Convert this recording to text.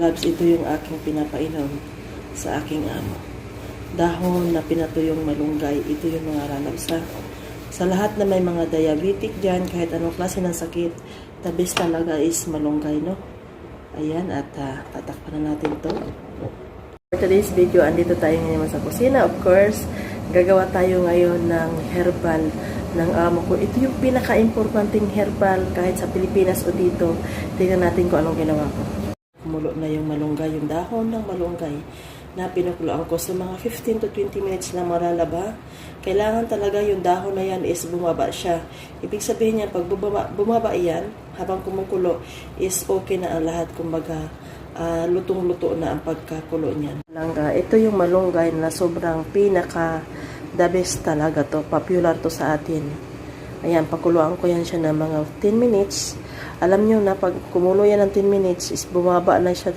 Labs, ito yung aking pinapainom sa aking amo. Dahon na pinatuyong malunggay, ito yung mga lalabs ha. Sa lahat na may mga diabetic dyan, kahit anong klase ng sakit, the best talaga is malunggay, no? Ayan, at tatakpan na natin to. For today's video, andito tayo ngayon sa kusina. Of course, gagawa tayo ngayon ng herbal ng amo ko. Ito yung pinaka-importanting herbal kahit sa Pilipinas o dito. Tingnan natin kung anong ginawa ko. Kumulo na yung malunggay, yung dahon ng malunggay na pinakuluan ko sa mga 15 to 20 minutes na malalaba. Kailangan talaga yung dahon na yan is bumaba siya. Ibig sabihin niya, pag bumaba yan, habang kumukulo, is okay na ang lahat. Kumbaga, lutong-luto na ang pagkakulo niyan. Ito yung malunggay na sobrang the best talaga to. Popular to sa atin. Ayan, pakuluan ko yan siya ng mga 10 minutes. Alam nyo na, pag kumulo yan ng 10 minutes, is bumaba na siya.